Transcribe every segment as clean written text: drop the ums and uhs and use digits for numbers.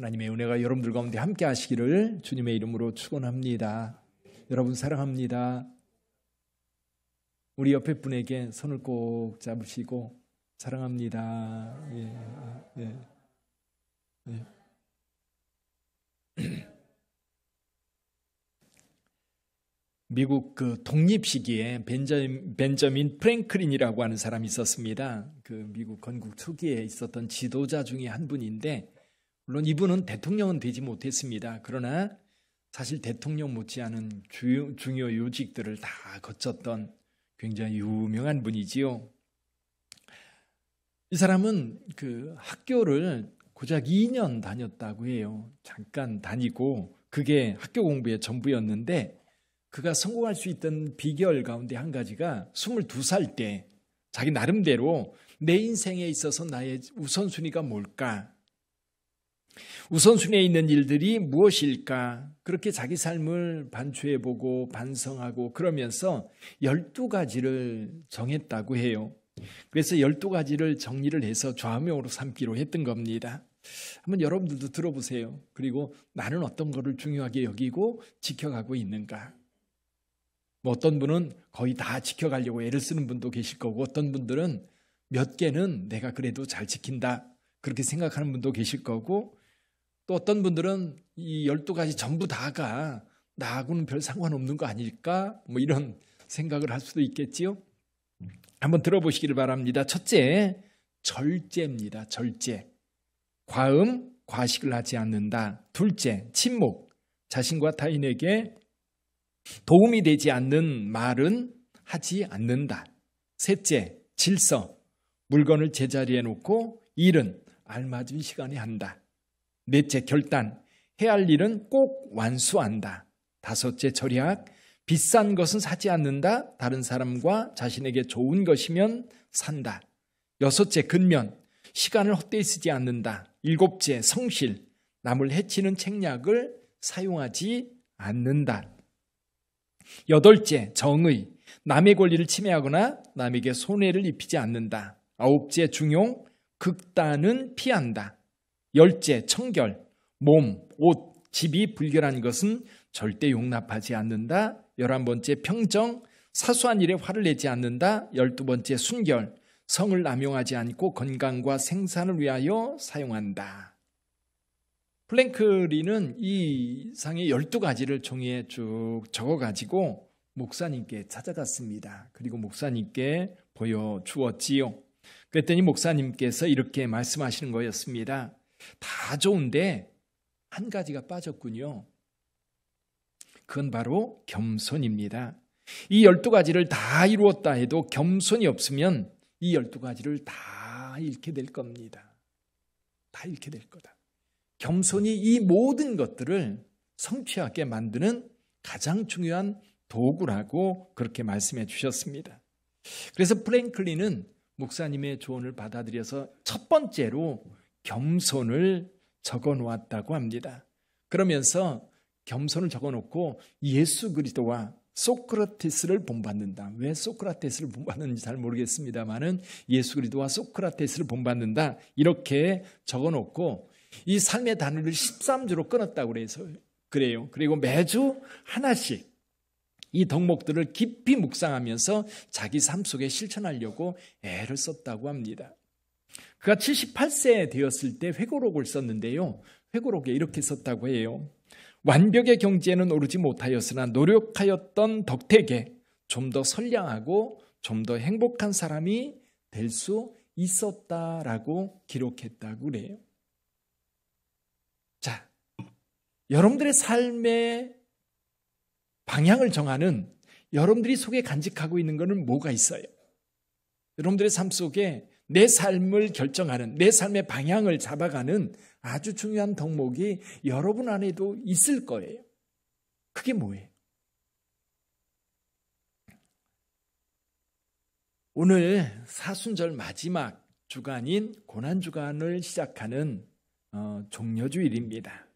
하나님의 은혜가 여러분들 가운데 함께 하시기를 주님의 이름으로 축원합니다. 여러분 사랑합니다. 우리 옆에 분에게 손을 꼭 잡으시고 사랑합니다. 미국 그 독립 시기에 벤저민 프랭클린이라고 하는 사람이 있었습니다. 그 미국 건국 초기에 있었던 지도자 중에 한 분인데, 물론 이분은 대통령은 되지 못했습니다. 그러나 사실 대통령 못지않은 중요 요직들을 다 거쳤던 굉장히 유명한 분이지요. 이 사람은 그 학교를 고작 2년 다녔다고 해요. 잠깐 다니고 그게 학교 공부의 전부였는데, 그가 성공할 수 있던 비결 가운데 한 가지가 22살 때 자기 나름대로 내 인생에 있어서 나의 우선순위가 뭘까? 우선순위에 있는 일들이 무엇일까? 그렇게 자기 삶을 반추해보고 반성하고 그러면서 12가지를 정했다고 해요. 그래서 12가지를 정리를 해서 좌우명으로 삼기로 했던 겁니다. 한번 여러분들도 들어보세요. 그리고 나는 어떤 거를 중요하게 여기고 지켜가고 있는가? 뭐 어떤 분은 거의 다 지켜가려고 애를 쓰는 분도 계실 거고, 어떤 분들은 몇 개는 내가 그래도 잘 지킨다 그렇게 생각하는 분도 계실 거고, 또 어떤 분들은 이 12가지 전부 다가 나하고는 별 상관없는 거 아닐까? 뭐 이런 생각을 할 수도 있겠지요. 한번 들어보시기를 바랍니다. 첫째, 절제입니다. 절제. 과음, 과식을 하지 않는다. 둘째, 침묵. 자신과 타인에게 도움이 되지 않는 말은 하지 않는다. 셋째, 질서. 물건을 제자리에 놓고 일은 알맞은 시간에 한다. 넷째, 결단. 해야 할 일은 꼭 완수한다. 다섯째, 절약. 비싼 것은 사지 않는다. 다른 사람과 자신에게 좋은 것이면 산다. 여섯째, 근면. 시간을 헛되이 쓰지 않는다. 일곱째, 성실. 남을 해치는 책략을 사용하지 않는다. 여덟째, 정의. 남의 권리를 침해하거나 남에게 손해를 입히지 않는다. 아홉째, 중용. 극단은 피한다. 열째, 청결. 몸, 옷, 집이 불결한 것은 절대 용납하지 않는다. 11번째, 평정. 사소한 일에 화를 내지 않는다. 12번째, 순결. 성을 남용하지 않고 건강과 생산을 위하여 사용한다. 플랭클린은 이 상의 12가지를 종이에 쭉 적어가지고 목사님께 찾아갔습니다. 그리고 목사님께 보여주었지요. 그랬더니 목사님께서 이렇게 말씀하시는 거였습니다. 다 좋은데 한 가지가 빠졌군요. 그건 바로 겸손입니다. 이 12가지를 다 이루었다 해도 겸손이 없으면 이 12가지를 다 잃게 될 겁니다. 다 잃게 될 거다. 겸손이 이 모든 것들을 성취하게 만드는 가장 중요한 도구라고 그렇게 말씀해 주셨습니다. 그래서 프랭클린은 목사님의 조언을 받아들여서 첫 번째로 겸손을 적어 놓았다고 합니다. 그러면서 겸손을 적어 놓고 예수 그리스도와 소크라테스를 본받는다. 왜 소크라테스를 본받는지 잘 모르겠습니다만은 예수 그리스도와 소크라테스를 본받는다. 이렇게 적어 놓고 이 삶의 단어를 13주로 끊었다고 그래요. 그리고 매주 하나씩 이 덕목들을 깊이 묵상하면서 자기 삶 속에 실천하려고 애를 썼다고 합니다. 그가 78세 되었을 때 회고록을 썼는데요. 회고록에 이렇게 썼다고 해요. 완벽의 경지에는 오르지 못하였으나 노력하였던 덕택에 좀 더 선량하고 좀 더 행복한 사람이 될 수 있었다라고 기록했다고 그래요. 자, 여러분들의 삶의 방향을 정하는, 여러분들이 속에 간직하고 있는 것은 뭐가 있어요? 여러분들의 삶 속에 내 삶을 결정하는, 내 삶의 방향을 잡아가는 아주 중요한 덕목이 여러분 안에도 있을 거예요. 그게 뭐예요? 오늘 사순절 마지막 주간인 고난주간을 시작하는 종려주일입니다.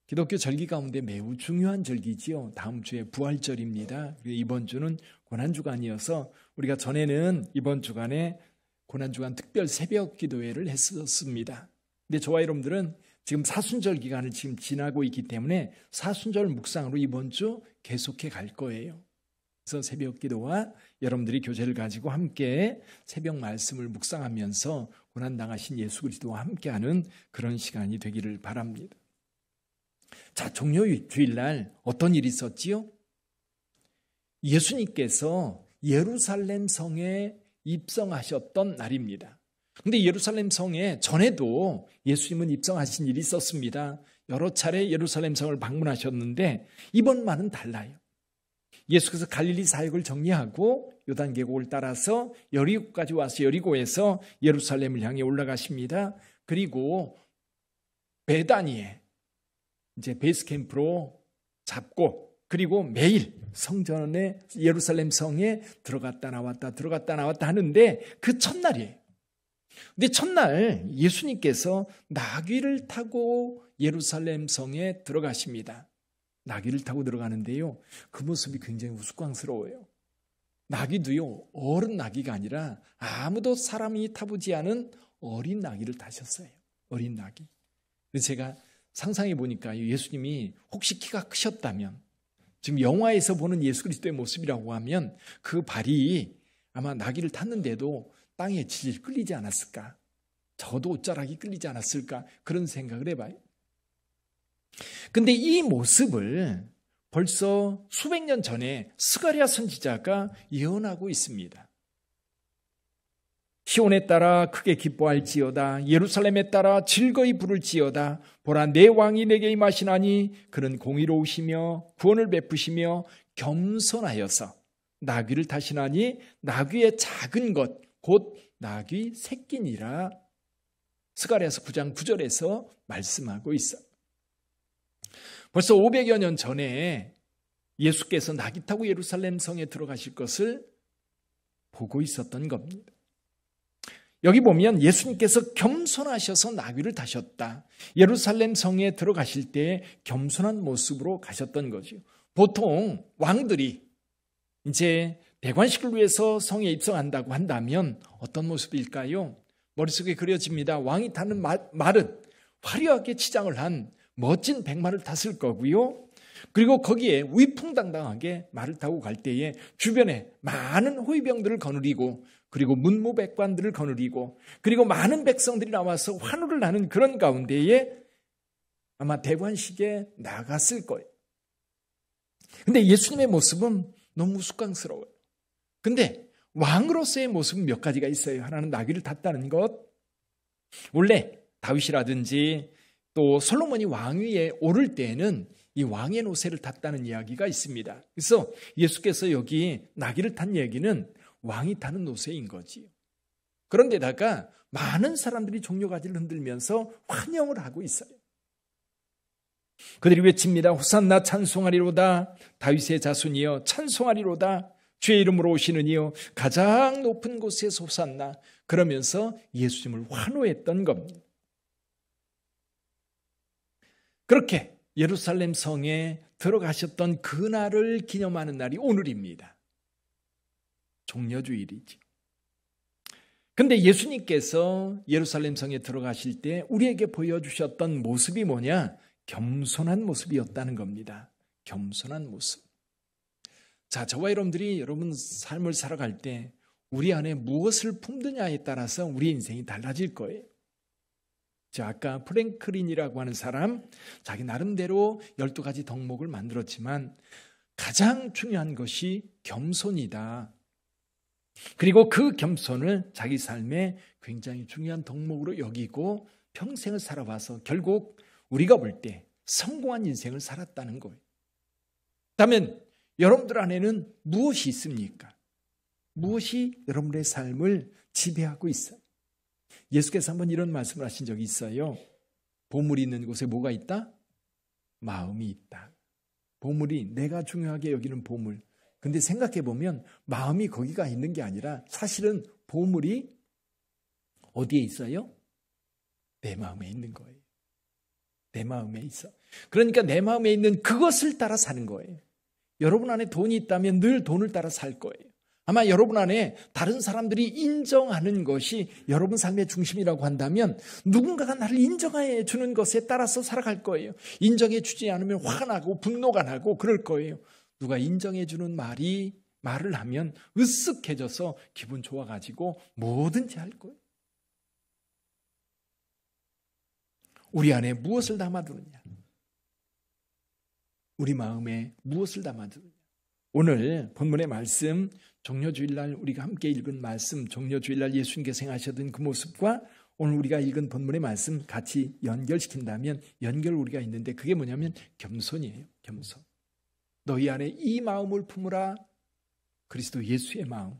기독교 절기 가운데 매우 중요한 절기지요. 다음 주에 부활절입니다. 이번 주는 고난주간이어서 우리가 전에는 이번 주간에 고난주간 특별 새벽 기도회를 했었습니다. 근데 저와 여러분들은 지금 사순절 기간을 지금 지나고 있기 때문에 사순절 묵상으로 이번 주 계속해 갈 거예요. 그래서 새벽 기도와 여러분들이 교제를 가지고 함께 새벽 말씀을 묵상하면서 고난당하신 예수 그리스도와 함께하는 그런 시간이 되기를 바랍니다. 자, 종료주일날 어떤 일이 있었지요? 예수님께서 예루살렘 성에 입성하셨던 날입니다. 근데 예루살렘 성에 전에도 예수님은 입성하신 일이 있었습니다. 여러 차례 예루살렘 성을 방문하셨는데 이번만은 달라요. 예수께서 갈릴리 사역을 정리하고 요단계곡을 따라서 여리고까지 와서 여리고에서 예루살렘을 향해 올라가십니다. 그리고 베다니에 이제 베이스 캠프로 잡고 그리고 매일 성전에 예루살렘 성에 들어갔다 나왔다 하는데 그 첫날이에요. 근데 첫날 예수님께서 나귀를 타고 예루살렘 성에 들어가십니다. 나귀를 타고 들어가는데요. 그 모습이 굉장히 우스꽝스러워요. 나귀도요. 어른 나귀가 아니라 아무도 사람이 타보지 않은 어린 나귀를 타셨어요. 어린 나귀. 그래서 제가 상상해 보니까 예수님이 혹시 키가 크셨다면 지금 영화에서 보는 예수 그리스도의 모습이라고 하면 그 발이 아마 나귀를 탔는데도 땅에 질질 끌리지 않았을까? 저도 옷자락이 끌리지 않았을까? 그런 생각을 해봐요. 근데 이 모습을 벌써 수백 년 전에 스가랴 선지자가 예언하고 있습니다. 시온에 따라 크게 기뻐할지어다. 예루살렘에 따라 즐거이 부를지어다. 보라, 내 왕이 내게 임하시나니 그는 공의로우시며 구원을 베푸시며 겸손하여서 나귀를 타시나니 나귀의 작은 것 곧 나귀 새끼니라. 스가랴서 9장 9절에서 말씀하고 있어요. 벌써 500여 년 전에 예수께서 나귀 타고 예루살렘 성에 들어가실 것을 보고 있었던 겁니다. 여기 보면 예수님께서 겸손하셔서 나귀를 타셨다. 예루살렘 성에 들어가실 때 겸손한 모습으로 가셨던 거죠. 보통 왕들이 이제 대관식을 위해서 성에 입성한다고 한다면 어떤 모습일까요? 머릿속에 그려집니다. 왕이 타는 말은 화려하게 치장을 한 멋진 백마를 탔을 거고요. 그리고 거기에 위풍당당하게 말을 타고 갈 때에 주변에 많은 호위병들을 거느리고 그리고 문무백관들을 거느리고 그리고 많은 백성들이 나와서 환호를 하는 그런 가운데에 아마 대관식에 나갔을 거예요. 근데 예수님의 모습은 너무 우스꽝스러워요. 근데 왕으로서의 모습은 몇 가지가 있어요. 하나는 나귀를 탔다는 것. 원래 다윗이라든지 또 솔로몬이 왕위에 오를 때에는 이 왕의 노새를 탔다는 이야기가 있습니다. 그래서 예수께서 여기 나귀를 탄 얘기는 왕이 타는 노새인 거지요. 그런데다가 많은 사람들이 종려가지를 흔들면서 환영을 하고 있어요. 그들이 외칩니다. 호산나 찬송하리로다. 다윗의 자손이여 찬송하리로다. 주의 이름으로 오시는 이여 가장 높은 곳에서 호산나. 그러면서 예수님을 환호했던 겁니다. 그렇게 예루살렘 성에 들어가셨던 그날을 기념하는 날이 오늘입니다. 종려주일이죠. 근데 예수님께서 예루살렘 성에 들어가실 때 우리에게 보여주셨던 모습이 뭐냐? 겸손한 모습이었다는 겁니다. 겸손한 모습. 자, 저와 여러분들이 여러분 삶을 살아갈 때 우리 안에 무엇을 품느냐에 따라서 우리의 인생이 달라질 거예요. 자, 아까 프랭클린이라고 하는 사람, 자기 나름대로 12가지 덕목을 만들었지만 가장 중요한 것이 겸손이다. 그리고 그 겸손을 자기 삶에 굉장히 중요한 덕목으로 여기고 평생을 살아와서 결국 우리가 볼 때 성공한 인생을 살았다는 거예요. 그렇다면 여러분들 안에는 무엇이 있습니까? 무엇이 여러분의 삶을 지배하고 있어요? 예수께서 한번 이런 말씀을 하신 적이 있어요. 보물이 있는 곳에 뭐가 있다? 마음이 있다. 보물이 내가 중요하게 여기는 보물. 근데 생각해 보면 마음이 거기가 있는 게 아니라 사실은 보물이 어디에 있어요? 내 마음에 있는 거예요. 내 마음에 있어. 그러니까 내 마음에 있는 그것을 따라 사는 거예요. 여러분 안에 돈이 있다면 늘 돈을 따라 살 거예요. 아마 여러분 안에 다른 사람들이 인정하는 것이 여러분 삶의 중심이라고 한다면 누군가가 나를 인정해 주는 것에 따라서 살아갈 거예요. 인정해 주지 않으면 화가 나고 분노가 나고 그럴 거예요. 누가 인정해 주는 말을 하면 으쓱해져서 기분 좋아가지고 뭐든지 할 거예요. 우리 안에 무엇을 담아두느냐? 우리 마음에 무엇을 담아두느냐? 오늘 본문의 말씀, 종려주일날 우리가 함께 읽은 말씀, 종려주일날 예수님께서 행하셨던 그 모습과 오늘 우리가 읽은 본문의 말씀 같이 연결시킨다면 연결 우리가 있는데 그게 뭐냐면 겸손이에요. 겸손. 너희 안에 이 마음을 품으라. 그리스도 예수의 마음.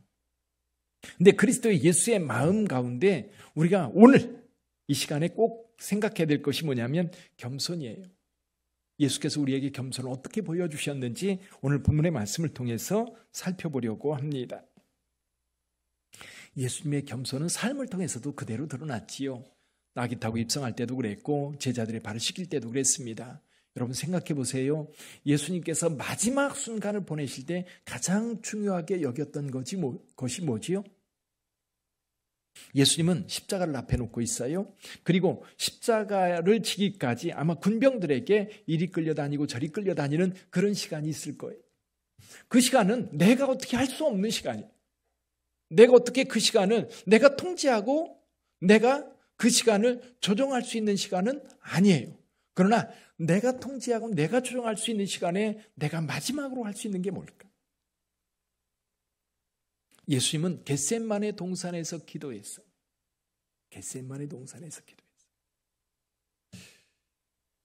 근데 그리스도 예수의 마음 가운데 우리가 오늘 이 시간에 꼭 생각해야 될 것이 뭐냐면 겸손이에요. 예수께서 우리에게 겸손을 어떻게 보여주셨는지 오늘 본문의 말씀을 통해서 살펴보려고 합니다. 예수님의 겸손은 삶을 통해서도 그대로 드러났지요. 낙이 타고 입성할 때도 그랬고 제자들의 발을 씻길 때도 그랬습니다. 여러분 생각해 보세요. 예수님께서 마지막 순간을 보내실 때 가장 중요하게 여겼던 것이 뭐지요? 예수님은 십자가를 앞에 놓고 있어요. 그리고 십자가를 지기까지 아마 군병들에게 이리 끌려다니고 저리 끌려다니는 그런 시간이 있을 거예요. 그 시간은 내가 어떻게 할 수 없는 시간이에요. 내가 어떻게 그 시간을 내가 통제하고 내가 그 시간을 조정할 수 있는 시간은 아니에요. 그러나 내가 통제하고 내가 조정할 수 있는 시간에 내가 마지막으로 할 수 있는 게 뭘까? 예수님은 겟세마네 동산에서 기도했어요. 겟세마네 동산에서 기도했어요.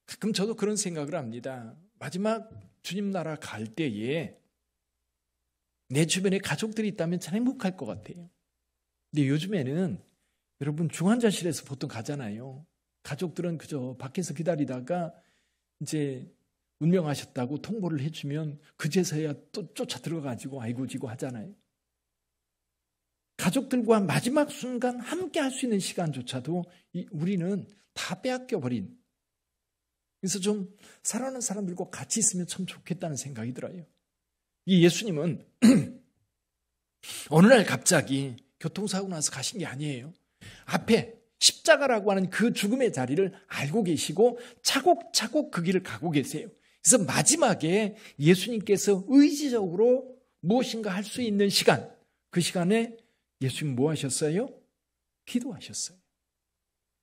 가끔 저도 그런 생각을 합니다. 마지막 주님 나라 갈 때에 내 주변에 가족들이 있다면 참 행복할 것 같아요. 근데 요즘에는 여러분 중환자실에서 보통 가잖아요. 가족들은 그저 밖에서 기다리다가 이제 운명하셨다고 통보를 해주면 그제서야 또 쫓아 들어가지고 아이고 지고 하잖아요. 가족들과 마지막 순간 함께 할 수 있는 시간조차도 우리는 다 빼앗겨버린. 그래서 좀 사랑하는 사람들과 같이 있으면 참 좋겠다는 생각이 들어요. 이 예수님은 어느 날 갑자기 교통사고 나서 가신 게 아니에요. 앞에 십자가라고 하는 그 죽음의 자리를 알고 계시고 차곡차곡 그 길을 가고 계세요. 그래서 마지막에 예수님께서 의지적으로 무엇인가 할 수 있는 시간, 그 시간에 예수님 뭐 하셨어요? 기도하셨어요.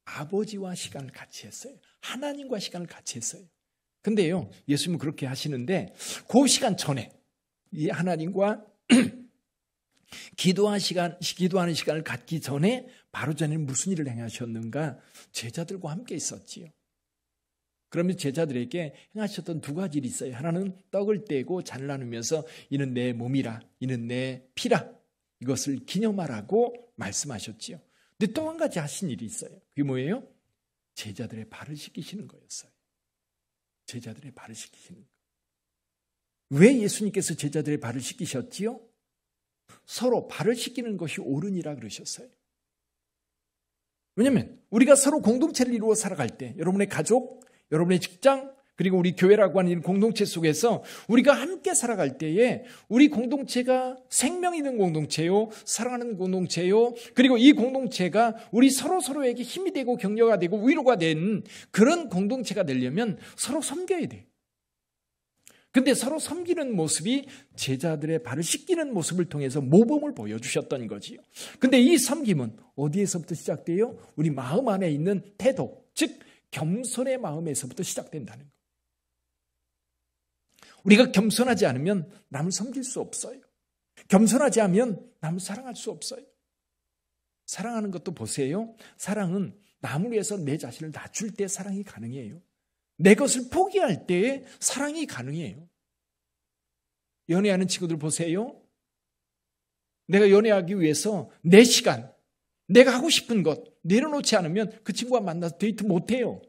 아버지와 시간을 같이 했어요. 하나님과 시간을 같이 했어요. 근데요, 예수님은 그렇게 하시는데 그 시간 전에 이 하나님과 기도하는 시간을 갖기 전에 바로 전에는 무슨 일을 행하셨는가? 제자들과 함께 있었지요. 그러면 제자들에게 행하셨던 두 가지 일이 있어요. 하나는 떡을 떼고 잔을 나누면서 이는 내 몸이라, 이는 내 피라. 이것을 기념하라고 말씀하셨지요. 근데 또 한 가지 하신 일이 있어요. 그게 뭐예요? 제자들의 발을 씻기시는 거였어요. 제자들의 발을 씻기시는 거. 왜 예수님께서 제자들의 발을 씻기셨지요? 서로 발을 씻기는 것이 옳으니라 그러셨어요. 왜냐하면 우리가 서로 공동체를 이루어 살아갈 때 여러분의 가족, 여러분의 직장, 그리고 우리 교회라고 하는 공동체 속에서 우리가 함께 살아갈 때에 우리 공동체가 생명 있는 공동체요, 사랑하는 공동체요, 그리고 이 공동체가 우리 서로에게 힘이 되고 격려가 되고 위로가 된 그런 공동체가 되려면 서로 섬겨야 돼요. 근데 서로 섬기는 모습이 제자들의 발을 씻기는 모습을 통해서 모범을 보여주셨던 거지요. 근데 이 섬김은 어디에서부터 시작돼요? 우리 마음 안에 있는 태도, 즉 겸손의 마음에서부터 시작된다는 거. 우리가 겸손하지 않으면 남을 섬길 수 없어요. 겸손하지 않으면 남을 사랑할 수 없어요. 사랑하는 것도 보세요. 사랑은 남을 위해서 내 자신을 낮출 때 사랑이 가능해요. 내 것을 포기할 때에 사랑이 가능해요. 연애하는 친구들 보세요. 내가 연애하기 위해서 내 시간, 내가 하고 싶은 것 내려놓지 않으면 그 친구와 만나서 데이트 못해요.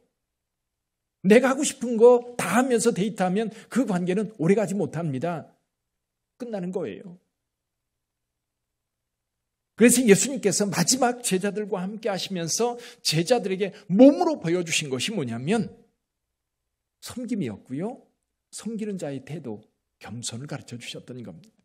내가 하고 싶은 거 다 하면서 데이트하면 그 관계는 오래가지 못합니다. 끝나는 거예요. 그래서 예수님께서 마지막 제자들과 함께 하시면서 제자들에게 몸으로 보여주신 것이 뭐냐면 섬김이었고요. 섬기는 자의 태도, 겸손을 가르쳐 주셨던 겁니다.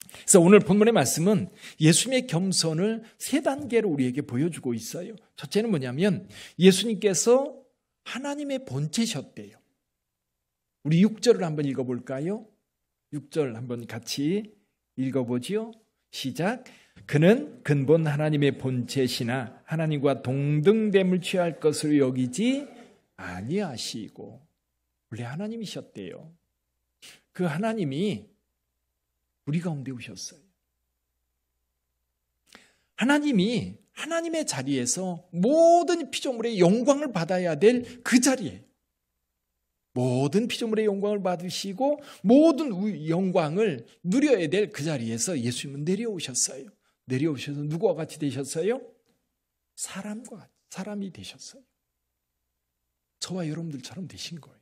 그래서 오늘 본문의 말씀은 예수님의 겸손을 세 단계로 우리에게 보여주고 있어요. 첫째는 뭐냐면 예수님께서 하나님의 본체셨대요. 우리 6절을 한번 읽어볼까요? 6절 한번 같이 읽어보지요. 시작. 그는 근본 하나님의 본체시나 하나님과 동등됨을 취할 것으로 여기지 아니하시고. 원래 하나님이셨대요. 그 하나님이 우리 가운데 오셨어요. 하나님이 하나님의 자리에서 모든 피조물의 영광을 받아야 될 그 자리에 모든 피조물의 영광을 받으시고 모든 영광을 누려야 될 그 자리에서 예수님은 내려오셨어요. 내려오셔서 누구와 같이 되셨어요? 사람이 되셨어요. 저와 여러분들처럼 되신 거예요.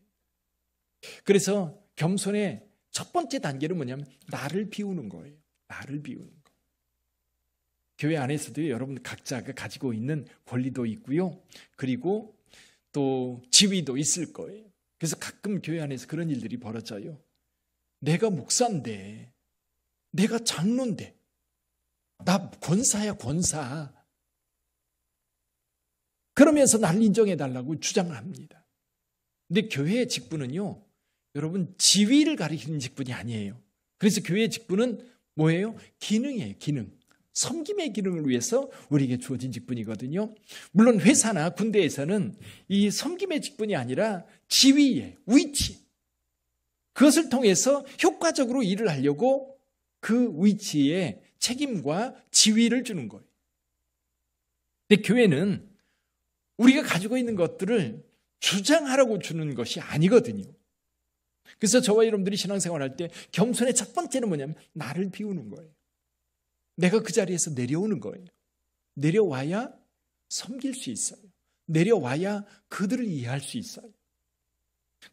그래서 겸손의 첫 번째 단계는 뭐냐면 나를 비우는 거예요. 나를 비우는 거. 교회 안에서도 여러분 각자가 가지고 있는 권리도 있고요. 그리고 또 지위도 있을 거예요. 그래서 가끔 교회 안에서 그런 일들이 벌어져요. 내가 목사인데, 내가 장로인데, 나 권사야 권사. 그러면서 나를 인정해달라고 주장을 합니다. 근데 교회의 직분은요, 여러분 지위를 가리키는 직분이 아니에요. 그래서 교회의 직분은 뭐예요? 기능이에요. 기능. 섬김의 기능을 위해서 우리에게 주어진 직분이거든요. 물론 회사나 군대에서는 이 섬김의 직분이 아니라 지위의 위치, 그것을 통해서 효과적으로 일을 하려고 그 위치에 책임과 지위를 주는 거예요. 근데 교회는 우리가 가지고 있는 것들을 주장하라고 주는 것이 아니거든요. 그래서 저와 여러분들이 신앙생활할 때 겸손의 첫 번째는 뭐냐면 나를 비우는 거예요. 내가 그 자리에서 내려오는 거예요. 내려와야 섬길 수 있어요. 내려와야 그들을 이해할 수 있어요.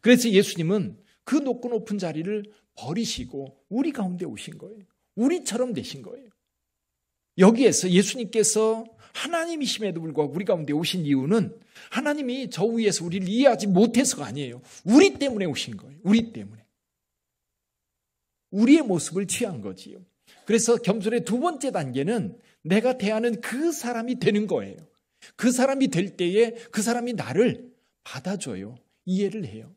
그래서 예수님은 그 높고 높은 자리를 버리시고 우리 가운데 오신 거예요. 우리처럼 되신 거예요. 여기에서 예수님께서 하나님이심에도 불구하고 우리 가운데 오신 이유는 하나님이 저 위에서 우리를 이해하지 못해서가 아니에요. 우리 때문에 오신 거예요. 우리 때문에. 우리의 모습을 취한 거지요. 그래서 겸손의 두 번째 단계는 내가 대하는 그 사람이 되는 거예요. 그 사람이 될 때에 그 사람이 나를 받아줘요. 이해를 해요.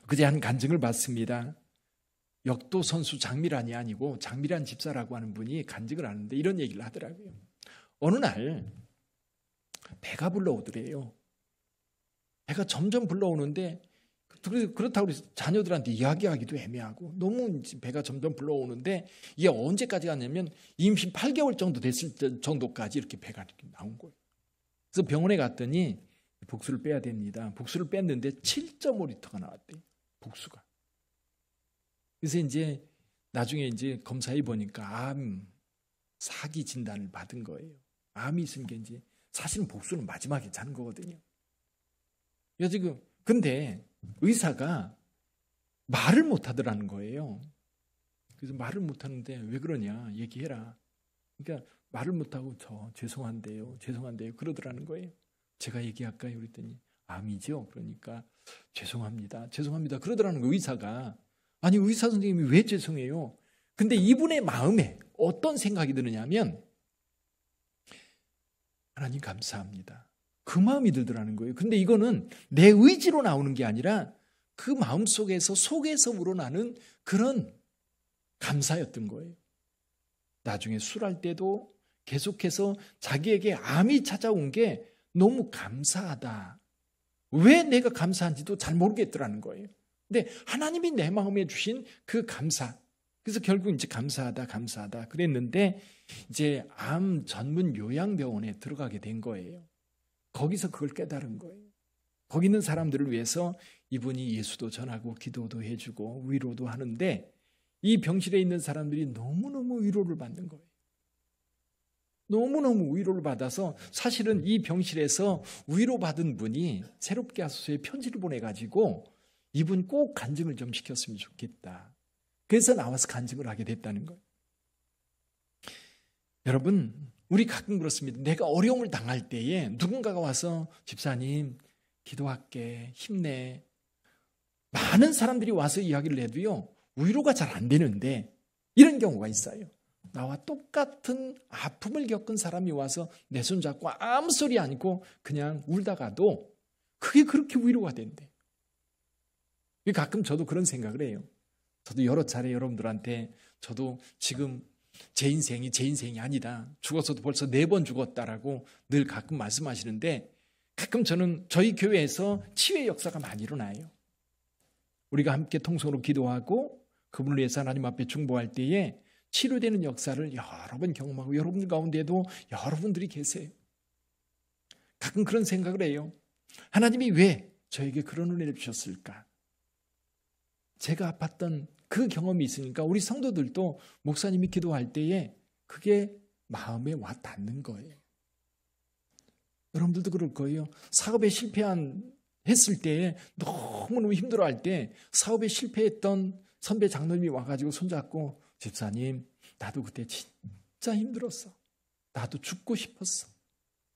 그제 한 간증을 받습니다. 역도 선수 장미란이 아니고 장미란 집사라고 하는 분이 간증을 하는데 이런 얘기를 하더라고요. 어느 날 배가 불러오더래요. 배가 점점 불러오는데 그렇다고 해서 자녀들한테 이야기하기도 애매하고 너무 배가 점점 불러오는데 이게 언제까지 갔냐면 임신 8개월 정도 됐을 정도까지 이렇게 배가 이렇게 나온 거예요. 그래서 병원에 갔더니 복수를 빼야 됩니다. 복수를 뺐는데 7.5리터가 나왔대요. 복수가. 그래서 이제 나중에 이제 검사해 보니까 암 사기 진단을 받은 거예요. 암이 있은 게 이제 사실은 복수는 마지막에 자는 거거든요. 지금 근데 의사가 말을 못 하더라는 거예요. 그래서 말을 못 하는데 왜 그러냐 얘기해라. 그러니까 말을 못 하고 죄송한데요 그러더라는 거예요. 제가 얘기할까요? 그랬더니 암이죠. 그러니까 죄송합니다 그러더라는 거예요. 의사가. 아니 의사 선생님이 왜 죄송해요? 근데 이분의 마음에 어떤 생각이 드느냐면 하나님 감사합니다. 그 마음이 들더라는 거예요. 근데 이거는 내 의지로 나오는 게 아니라 그 마음 속에서 우러나는 그런 감사였던 거예요. 나중에 술할 때도 계속해서 자기에게 암이 찾아온 게 너무 감사하다. 왜 내가 감사한지도 잘 모르겠더라는 거예요. 근데 하나님이 내 마음에 주신 그 감사. 그래서 결국 이제 감사하다 그랬는데 이제 암 전문 요양병원에 들어가게 된 거예요. 거기서 그걸 깨달은 거예요. 거기 있는 사람들을 위해서 이분이 예수도 전하고 기도도 해주고 위로도 하는데 이 병실에 있는 사람들이 너무너무 위로를 받는 거예요. 너무너무 위로를 받아서 사실은 이 병실에서 위로받은 분이 새롭게 하소서에 편지를 보내가지고 이분 꼭 간증을 좀 시켰으면 좋겠다. 그래서 나와서 간증을 하게 됐다는 거예요. 여러분, 우리 가끔 그렇습니다. 내가 어려움을 당할 때에 누군가가 와서 집사님 기도할게 힘내. 많은 사람들이 와서 이야기를 해도요. 위로가 잘 안 되는데 이런 경우가 있어요. 나와 똑같은 아픔을 겪은 사람이 와서 내 손 잡고 아무 소리 않고 그냥 울다가도 그게 그렇게 위로가 된대. 가끔 저도 그런 생각을 해요. 저도 여러 차례 여러분들한테 저도 지금 제 인생이 아니다. 죽어서도 벌써 4번 죽었다라고 늘 가끔 말씀하시는데 가끔 저는 저희 교회에서 치유의 역사가 많이 일어나요. 우리가 함께 통성으로 기도하고 그분을 위해서 하나님 앞에 중보할 때에 치료되는 역사를 여러 번 경험하고 여러분 가운데도 여러분들이 계세요. 가끔 그런 생각을 해요. 하나님이 왜 저에게 그런 은혜를 주셨을까? 제가 아팠던 그 경험이 있으니까 우리 성도들도 목사님이 기도할 때에 그게 마음에 와 닿는 거예요. 여러분들도 그럴 거예요. 사업에 실패했을 때에 너무너무 힘들어할 때 사업에 실패했던 선배 장로님이 와가지고 손잡고 집사님 나도 그때 진짜 힘들었어. 나도 죽고 싶었어.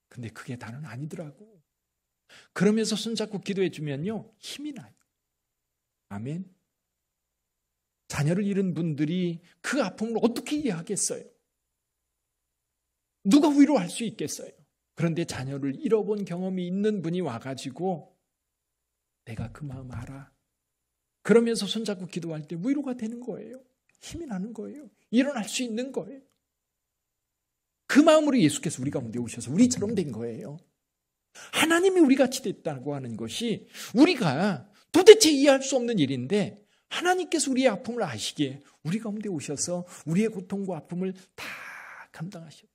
근데 그게 다는 아니더라고. 그러면서 손잡고 기도해 주면요 힘이 나요. 아멘. 자녀를 잃은 분들이 그 아픔을 어떻게 이해하겠어요? 누가 위로할 수 있겠어요? 그런데 자녀를 잃어본 경험이 있는 분이 와가지고 내가 그 마음 알아. 그러면서 손잡고 기도할 때 위로가 되는 거예요. 힘이 나는 거예요. 일어날 수 있는 거예요. 그 마음으로 예수께서 우리 가운데 오셔서 우리처럼 된 거예요. 하나님이 우리같이 됐다고 하는 것이 우리가 도대체 이해할 수 없는 일인데 하나님께서 우리의 아픔을 아시기에 우리 가운데 오셔서 우리의 고통과 아픔을 다 감당하셨다.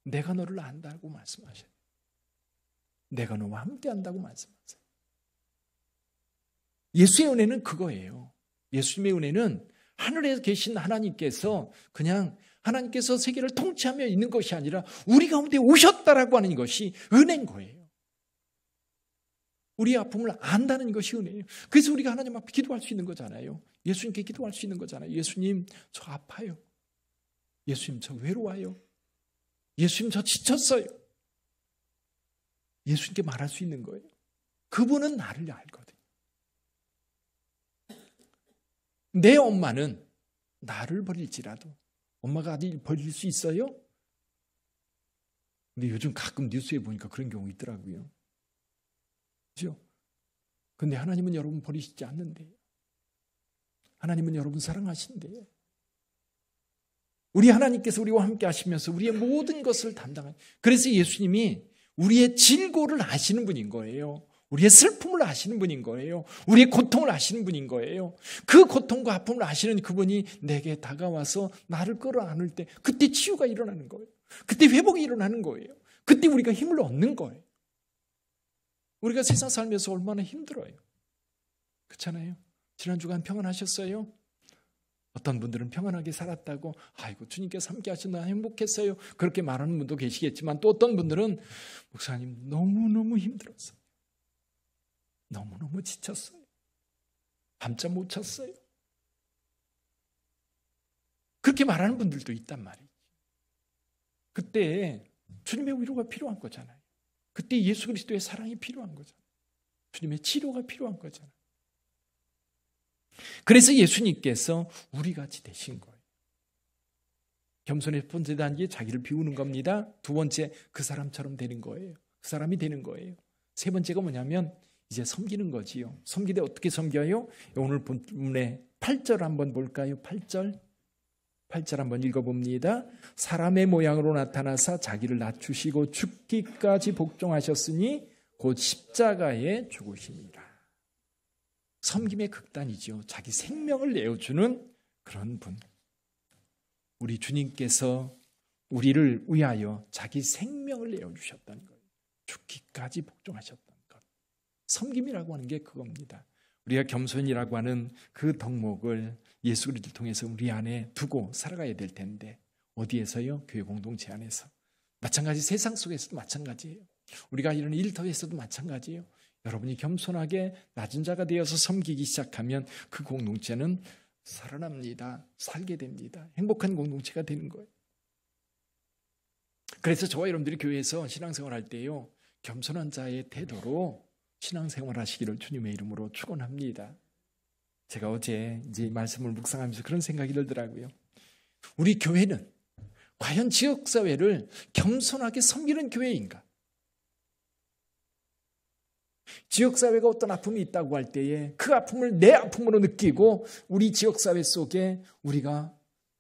내가 너를 안다고 말씀하셔요. 내가 너와 함께 한다고 말씀하세요. 예수의 은혜는 그거예요. 예수님의 은혜는 하늘에 계신 하나님께서 그냥 하나님께서 세계를 통치하며 있는 것이 아니라 우리 가운데 오셨다라고 하는 것이 은혜인 거예요. 우리의 아픔을 안다는 것이 은혜예요. 그래서 우리가 하나님 앞에 기도할 수 있는 거잖아요. 예수님께 기도할 수 있는 거잖아요. 예수님 저 아파요. 예수님 저 외로워요. 예수님 저 지쳤어요. 예수님께 말할 수 있는 거예요. 그분은 나를 알거든요. 내 엄마는 나를 버릴지라도 엄마가 아들 버릴 수 있어요? 근데 요즘 가끔 뉴스에 보니까 그런 경우 있더라고요. 그렇죠? 근데 하나님은 여러분 버리시지 않는데요. 하나님은 여러분 사랑하신대요. 우리 하나님께서 우리와 함께 하시면서 우리의 모든 것을 담당하는, 그래서 예수님이 우리의 질고를 아시는 분인 거예요. 우리의 슬픔을 아시는 분인 거예요. 우리의 고통을 아시는 분인 거예요. 그 고통과 아픔을 아시는 그분이 내게 다가와서 나를 끌어안을 때 그때 치유가 일어나는 거예요. 그때 회복이 일어나는 거예요. 그때 우리가 힘을 얻는 거예요. 우리가 세상 살면서 얼마나 힘들어요. 그렇잖아요. 지난 주간 평안하셨어요? 어떤 분들은 평안하게 살았다고 아이고 주님께서 함께 하셨나 행복했어요. 그렇게 말하는 분도 계시겠지만 또 어떤 분들은 목사님 너무너무 힘들었어요. 너무너무 지쳤어요. 밤잠 못 잤어요. 그렇게 말하는 분들도 있단 말이에요. 그때 주님의 위로가 필요한 거잖아요. 그때 예수 그리스도의 사랑이 필요한 거잖아요. 주님의 치료가 필요한 거잖아요. 그래서 예수님께서 우리같이 되신 거예요. 겸손의 첫 번째 단계 자기를 비우는 겁니다. 두 번째 그 사람처럼 되는 거예요. 그 사람이 되는 거예요. 세 번째가 뭐냐면 이제 섬기는 거지요. 섬기되 어떻게 섬겨요? 오늘 본문의 8절 한번 볼까요? 8절 한번 읽어봅니다. 사람의 모양으로 나타나사 자기를 낮추시고 죽기까지 복종하셨으니 곧 십자가에 죽으십니다. 섬김의 극단이죠. 자기 생명을 내어주는 그런 분. 우리 주님께서 우리를 위하여 자기 생명을 내어주셨다는 거예요. 죽기까지 복종하셨다는 것. 섬김이라고 하는 게 그겁니다. 우리가 겸손이라고 하는 그 덕목을 예수 그리스도를 통해서 우리 안에 두고 살아가야 될 텐데 어디에서요? 교회 공동체 안에서. 마찬가지 세상 속에서도 마찬가지예요. 우리가 이런 일터에서도 마찬가지예요. 여러분이 겸손하게 낮은 자가 되어서 섬기기 시작하면 그 공동체는 살아납니다. 살게 됩니다. 행복한 공동체가 되는 거예요. 그래서 저와 여러분들이 교회에서 신앙생활 할 때요, 겸손한 자의 태도로 신앙생활 하시기를 주님의 이름으로 축원합니다. 제가 어제 이제 말씀을 묵상하면서 그런 생각이 들더라고요. 우리 교회는 과연 지역사회를 겸손하게 섬기는 교회인가? 지역사회가 어떤 아픔이 있다고 할 때에 그 아픔을 내 아픔으로 느끼고 우리 지역사회 속에 우리가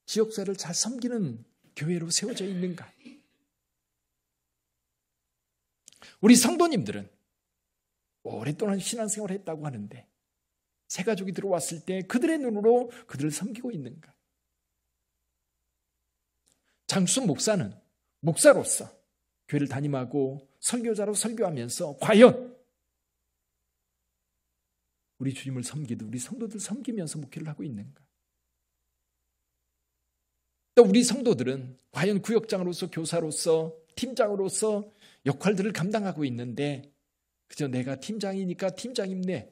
지역사회를 잘 섬기는 교회로 세워져 있는가? 우리 성도님들은 오랫동안 신앙생활을 했다고 하는데 새가족이 들어왔을 때 그들의 눈으로 그들을 섬기고 있는가? 장수선 목사는 목사로서 교회를 담임하고 설교자로 설교하면서 과연 우리 주님을 섬기듯 우리 성도들 섬기면서 목회를 하고 있는가? 또 우리 성도들은 과연 구역장으로서 교사로서 팀장으로서 역할들을 감당하고 있는데 그저 내가 팀장이니까 팀장임네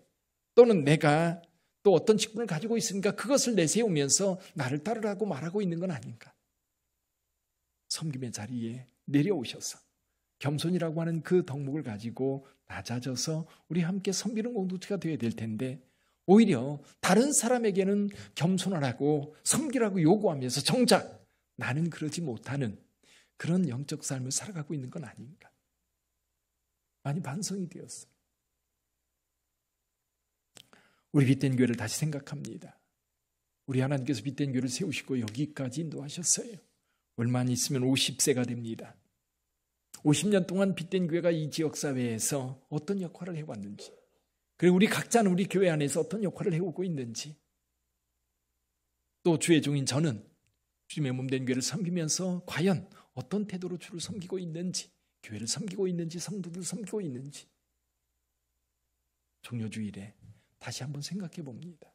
또는 내가 또 어떤 직분을 가지고 있으니까 그것을 내세우면서 나를 따르라고 말하고 있는 건 아닌가? 섬김의 자리에 내려오셔서 겸손이라고 하는 그 덕목을 가지고 낮아져서 우리 함께 섬기는 공동체가 되어야 될 텐데 오히려 다른 사람에게는 겸손하라고 섬기라고 요구하면서 정작 나는 그러지 못하는 그런 영적 삶을 살아가고 있는 건 아닌가? 많이 반성이 되었어요. 우리 빛된 교회를 다시 생각합니다. 우리 하나님께서 빛된 교회를 세우시고 여기까지 인도하셨어요. 얼마 안 있으면 50세가 됩니다. 50년 동안 빛된 교회가 이 지역사회에서 어떤 역할을 해왔는지 그리고 우리 각자는 우리 교회 안에서 어떤 역할을 해오고 있는지 또 주의 종인 저는 주님의 몸된 교회를 섬기면서 과연 어떤 태도로 주를 섬기고 있는지 교회를 섬기고 있는지 성도들을 섬기고 있는지 종료주일에 다시 한번 생각해 봅니다.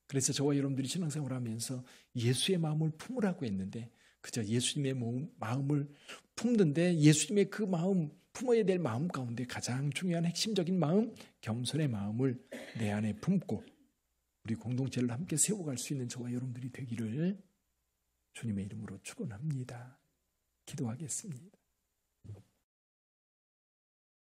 그래서 저와 여러분들이 신앙생활을 하면서 예수의 마음을 품으라고 했는데 그저 예수님의 마음을 품는데 예수님의 그 마음 품어야 될 마음 가운데 가장 중요한 핵심적인 마음 겸손의 마음을 내 안에 품고 우리 공동체를 함께 세워갈 수 있는 저와 여러분들이 되기를 주님의 이름으로 축원합니다. 기도하겠습니다.